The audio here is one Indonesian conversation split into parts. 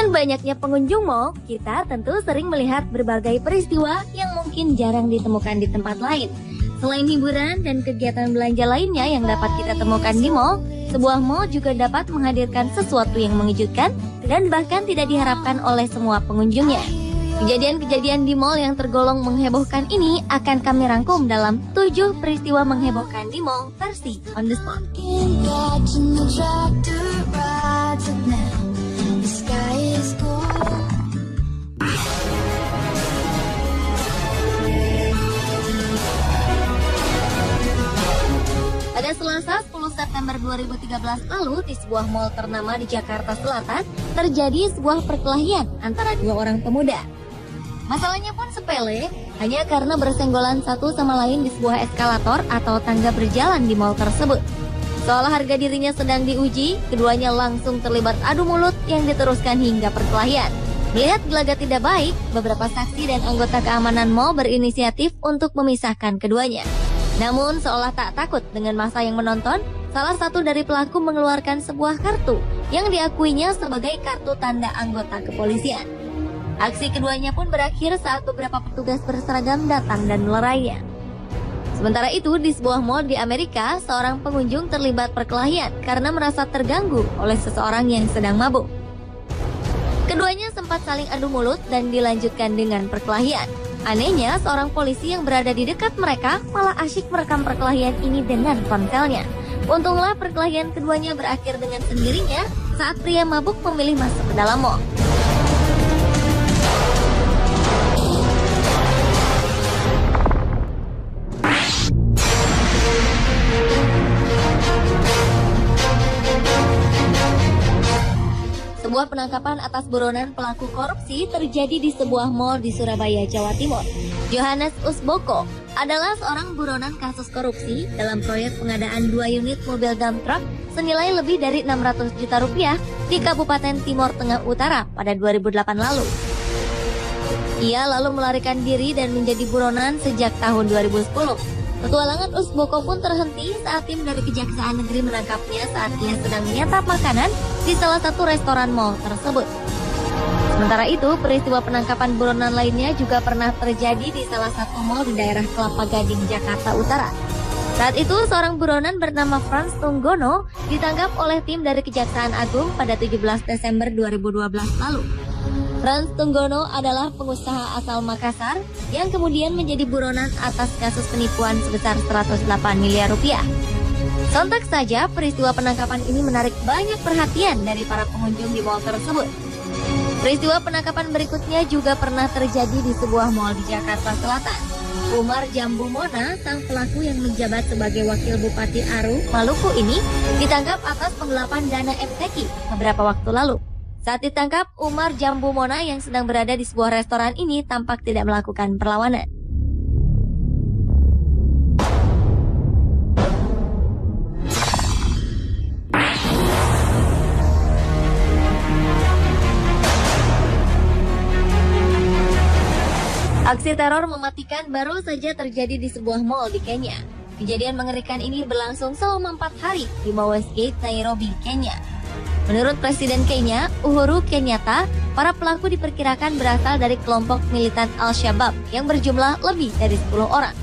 Dengan banyaknya pengunjung mall, kita tentu sering melihat berbagai peristiwa yang mungkin jarang ditemukan di tempat lain. Selain hiburan dan kegiatan belanja lainnya yang dapat kita temukan di mall, sebuah mall juga dapat menghadirkan sesuatu yang mengejutkan dan bahkan tidak diharapkan oleh semua pengunjungnya. Kejadian-kejadian di mall yang tergolong menghebohkan ini akan kami rangkum dalam 7 peristiwa menghebohkan di mall versi On The Spot. Pada Selasa 10 September 2013 lalu, di sebuah mal ternama di Jakarta Selatan, terjadi sebuah perkelahian antara 2 orang pemuda. Masalahnya pun sepele, hanya karena bersenggolan satu sama lain di sebuah eskalator atau tangga berjalan di mal tersebut. Seolah harga dirinya sedang diuji, keduanya langsung terlibat adu mulut yang diteruskan hingga perkelahian. Melihat gelagat tidak baik, beberapa saksi dan anggota keamanan mal berinisiatif untuk memisahkan keduanya. Namun seolah tak takut dengan massa yang menonton, salah satu dari pelaku mengeluarkan sebuah kartu yang diakuinya sebagai kartu tanda anggota kepolisian. Aksi keduanya pun berakhir saat beberapa petugas berseragam datang dan melerainya. Sementara itu, di sebuah mal di Amerika, seorang pengunjung terlibat perkelahian karena merasa terganggu oleh seseorang yang sedang mabuk. Keduanya sempat saling adu mulut dan dilanjutkan dengan perkelahian. Anehnya, seorang polisi yang berada di dekat mereka malah asyik merekam perkelahian ini dengan ponselnya. Untunglah perkelahian keduanya berakhir dengan sendirinya saat pria mabuk memilih masuk ke dalam mal. Sebuah penangkapan atas buronan pelaku korupsi terjadi di sebuah mal di Surabaya, Jawa Timur. Johannes Usboko adalah seorang buronan kasus korupsi dalam proyek pengadaan 2 unit mobil dump truck senilai lebih dari 600 juta rupiah di Kabupaten Timur Tengah Utara pada 2008 lalu. Ia lalu melarikan diri dan menjadi buronan sejak tahun 2010. Petualangan Usboko pun terhenti saat tim dari Kejaksaan Negeri menangkapnya saat ia sedang menyantap makanan di salah satu restoran mal tersebut. Sementara itu, peristiwa penangkapan buronan lainnya juga pernah terjadi di salah satu mal di daerah Kelapa Gading, Jakarta Utara. Saat itu, seorang buronan bernama Frans Tunggono ditangkap oleh tim dari Kejaksaan Agung pada 17 Desember 2012 lalu. Frans Tunggono adalah pengusaha asal Makassar yang kemudian menjadi buronan atas kasus penipuan sebesar 108 miliar rupiah. Sontak saja peristiwa penangkapan ini menarik banyak perhatian dari para pengunjung di mal tersebut. Peristiwa penangkapan berikutnya juga pernah terjadi di sebuah mal di Jakarta Selatan. Umar Jambu Mona, sang pelaku yang menjabat sebagai wakil Bupati Aru, Maluku ini ditangkap atas penggelapan dana MTQ beberapa waktu lalu. Saat ditangkap, Umar Jambu Mona yang sedang berada di sebuah restoran ini tampak tidak melakukan perlawanan. Aksi teror mematikan baru saja terjadi di sebuah mal di Kenya. Kejadian mengerikan ini berlangsung selama 4 hari di Westgate, Nairobi, Kenya. Menurut Presiden Kenya, Uhuru Kenyatta, para pelaku diperkirakan berasal dari kelompok militan Al-Shabaab yang berjumlah lebih dari 10 orang.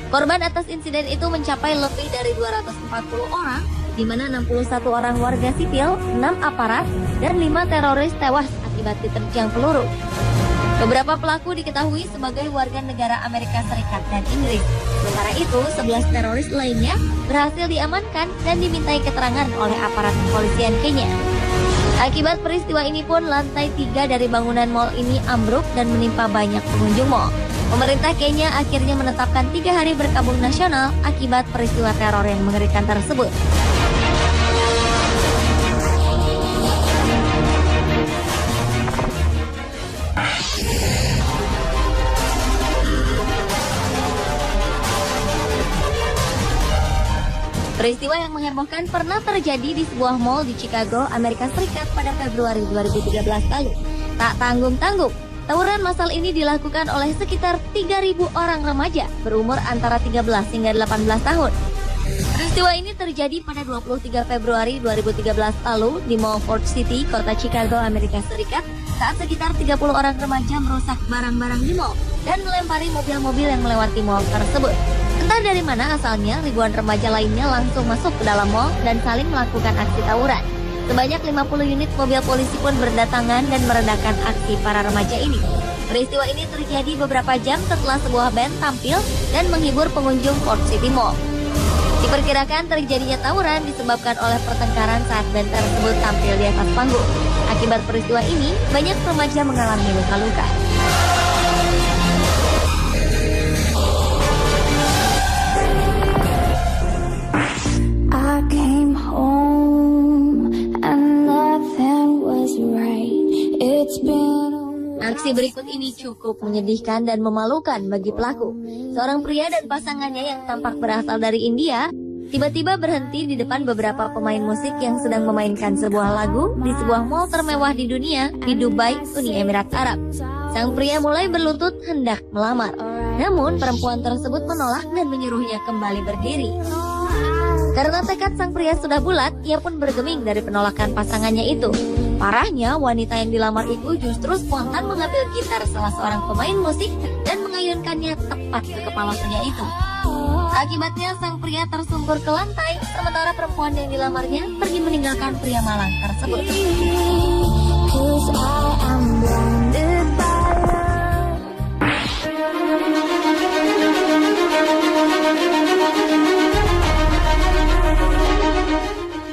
Korban atas insiden itu mencapai lebih dari 240 orang, di mana 61 orang warga sipil, 6 aparat, dan 5 teroris tewas akibat diterjang peluru. Beberapa pelaku diketahui sebagai warga negara Amerika Serikat dan Inggris. Sementara itu, 11 teroris lainnya berhasil diamankan dan dimintai keterangan oleh aparat kepolisian Kenya. Akibat peristiwa ini pun lantai 3 dari bangunan mal ini ambruk dan menimpa banyak pengunjung mal. Pemerintah Kenya akhirnya menetapkan 3 hari berkabung nasional akibat peristiwa teror yang mengerikan tersebut. Peristiwa yang menghebohkan pernah terjadi di sebuah mal di Chicago, Amerika Serikat pada Februari 2013 lalu. Tak tanggung-tanggung, tawuran massal ini dilakukan oleh sekitar 3.000 orang remaja berumur antara 13 hingga 18 tahun. Peristiwa ini terjadi pada 23 Februari 2013 lalu di Mall Ford City, kota Chicago, Amerika Serikat, saat sekitar 30 orang remaja merusak barang-barang di mall dan melempari mobil-mobil yang melewati mall tersebut. Entah dari mana asalnya, ribuan remaja lainnya langsung masuk ke dalam mall dan saling melakukan aksi tawuran. Sebanyak 50 unit mobil polisi pun berdatangan dan meredakan aksi para remaja ini. Peristiwa ini terjadi beberapa jam setelah sebuah band tampil dan menghibur pengunjung Ford City Mall. Diperkirakan terjadinya tawuran disebabkan oleh pertengkaran saat band tersebut tampil di atas panggung. Akibat peristiwa ini, banyak remaja mengalami luka-luka. Aksi berikut ini cukup menyedihkan dan memalukan bagi pelaku. Seorang pria dan pasangannya yang tampak berasal dari India tiba-tiba berhenti di depan beberapa pemain musik yang sedang memainkan sebuah lagu di sebuah mall termewah di dunia di Dubai, Uni Emirat Arab. Sang pria mulai berlutut hendak melamar. Namun perempuan tersebut menolak dan menyuruhnya kembali berdiri. Karena tekad sang pria sudah bulat, ia pun bergeming dari penolakan pasangannya itu. Parahnya, wanita yang dilamar itu justru spontan mengambil gitar salah seorang pemain musik dan mengayunkannya tepat ke kepala pria itu. Akibatnya, sang pria tersungkur ke lantai, sementara perempuan yang dilamarnya pergi meninggalkan pria malang tersebut.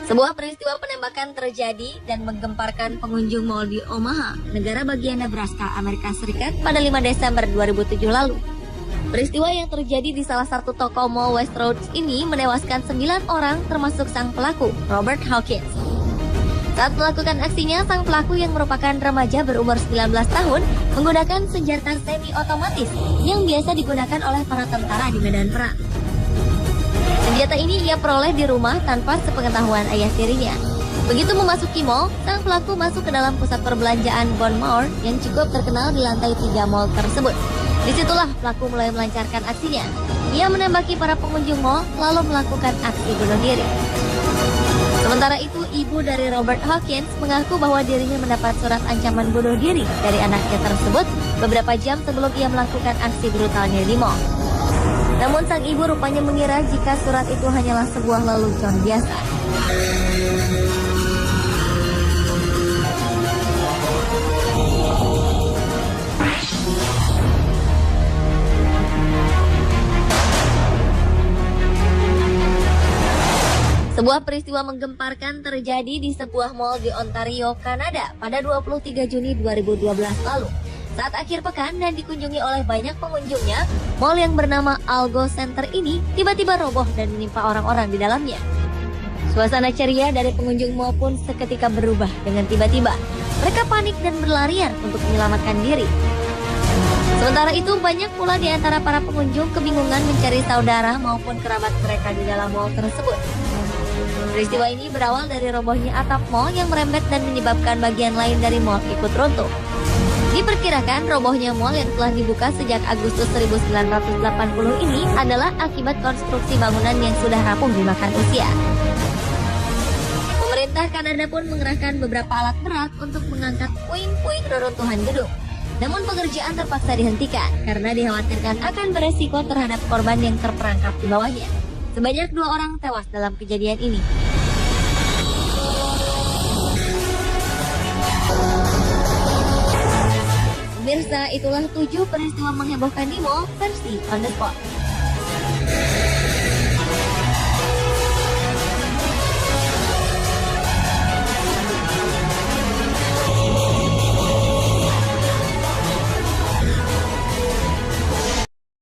Sebuah peristiwa penembakan terjadi dan menggemparkan pengunjung mal di Omaha, negara bagian Nebraska, Amerika Serikat pada 5 Desember 2007 lalu. Peristiwa yang terjadi di salah satu toko mall West Road ini menewaskan 9 orang termasuk sang pelaku, Robert Hawkins. Saat melakukan aksinya, sang pelaku yang merupakan remaja berumur 19 tahun menggunakan senjata semi-otomatis yang biasa digunakan oleh para tentara di medan perang. Senjata ini ia peroleh di rumah tanpa sepengetahuan ayah tirinya. Begitu memasuki mall, sang pelaku masuk ke dalam pusat perbelanjaan Bon Mall yang cukup terkenal di lantai 3 mall tersebut. Disitulah pelaku mulai melancarkan aksinya. Ia menembaki para pengunjung mall lalu melakukan aksi bunuh diri. Sementara itu, ibu dari Robert Hawkins mengaku bahwa dirinya mendapat surat ancaman bunuh diri dari anaknya tersebut beberapa jam sebelum ia melakukan aksi brutalnya di mall. Namun sang ibu rupanya mengira jika surat itu hanyalah sebuah lelucon biasa. Sebuah peristiwa menggemparkan terjadi di sebuah mall di Ontario, Kanada pada 23 Juni 2012 lalu. Saat akhir pekan dan dikunjungi oleh banyak pengunjungnya, mall yang bernama Algo Center ini tiba-tiba roboh dan menimpa orang-orang di dalamnya. Suasana ceria dari pengunjung mall pun seketika berubah dengan tiba-tiba. Mereka panik dan berlarian untuk menyelamatkan diri. Sementara itu, banyak pula di antara para pengunjung kebingungan mencari saudara maupun kerabat mereka di dalam mall tersebut. Peristiwa ini berawal dari robohnya atap mall yang merembet dan menyebabkan bagian lain dari mall ikut runtuh. Diperkirakan robohnya mall yang telah dibuka sejak Agustus 1980 ini adalah akibat konstruksi bangunan yang sudah rapuh dimakan usia. Pemerintah Kanada pun mengerahkan beberapa alat berat untuk mengangkat puing-puing reruntuhan gedung. Namun pekerjaan terpaksa dihentikan karena dikhawatirkan akan beresiko terhadap korban yang terperangkap di bawahnya. Sebanyak 2 orang tewas dalam kejadian ini. Pemirsa, itulah 7 peristiwa menghebohkan di mall versi On The Spot.